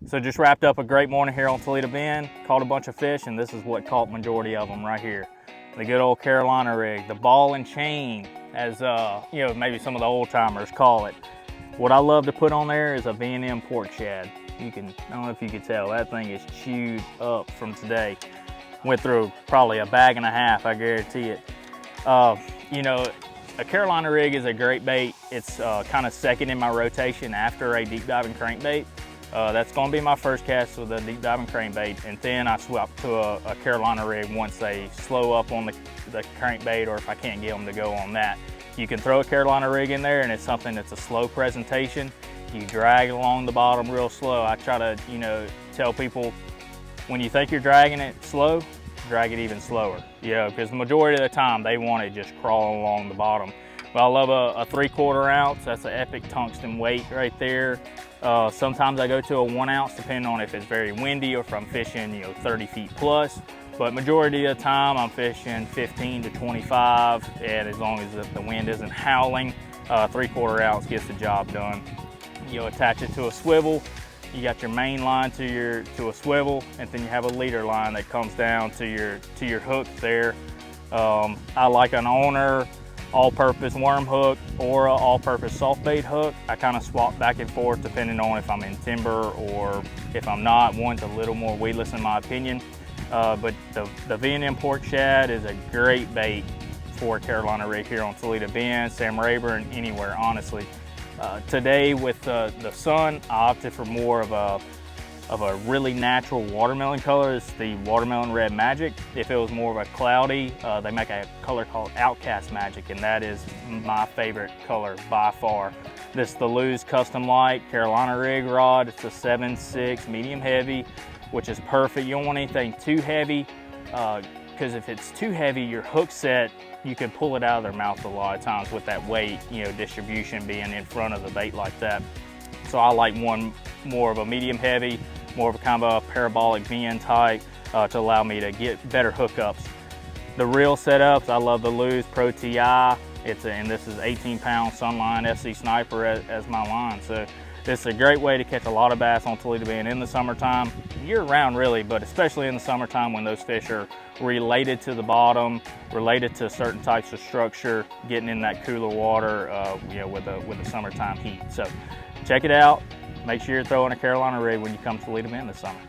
So just wrapped up a great morning here on Toledo Bend, caught a bunch of fish, and this is what caught majority of them right here. The good old Carolina rig, the ball and chain, as you know, maybe some of the old timers call it. What I love to put on there is a V M Pork Shad. I don't know if you can tell, that thing is chewed up from today. Went through probably a bag and a half, I guarantee it. You know, a Carolina rig is a great bait. It's kind of second in my rotation after a deep diving crankbait. That's going to be my first cast with a deep diving crankbait, and then I swap to a Carolina rig once they slow up on the crankbait, or if I can't get them to go on that. You can throw a Carolina rig in there, and it's something that's a slow presentation. You drag it along the bottom real slow. I try to, you know, tell people, when you think you're dragging it slow, drag it even slower, you know, because the majority of the time they want it just crawling along the bottom. But I love a 3/4 ounce. That's an epic tungsten weight right there. Sometimes I go to a 1 ounce, depending on if it's very windy or if I'm fishing, you know, 30 feet plus. But majority of the time I'm fishing 15 to 25, and as long as the wind isn't howling, 3/4 ounce gets the job done. You attach it to a swivel. You got your main line to a swivel, and then you have a leader line that comes down to your hook there. I like an owner all-purpose worm hook or an all-purpose soft bait hook. I kind of swap back and forth depending on if I'm in timber or if I'm not. One's a little more weedless in my opinion, but the V M Pork Shad is a great bait for a Carolina rig here on Toledo Bend, Sam Rayburn, anywhere honestly. Today with the sun, I opted for more of a really natural watermelon color. It's the watermelon red magic. If it was more of a cloudy, they make a color called Outcast Magic, and that is my favorite color by far. This is the Lew's Custom Light Carolina rig rod. It's a 7/6 medium heavy, which is perfect. You don't want anything too heavy, because if it's too heavy, your hook set, you can pull it out of their mouth a lot of times with that weight, you know, distribution being in front of the bait like that. So I like one more of a medium heavy, more of a kind of a parabolic bend type to allow me to get better hookups. The reel setups, I love the Lew's Pro TI. And this is 18-pound Sunline FC Sniper as my line. So this is a great way to catch a lot of bass on Toledo Bend in the summertime, year round really, but especially in the summertime when those fish are related to the bottom, related to certain types of structure, getting in that cooler water, you know, with the summertime heat. So check it out. Make sure you're throwing a Carolina rig when you come to Toledo Bend this summer.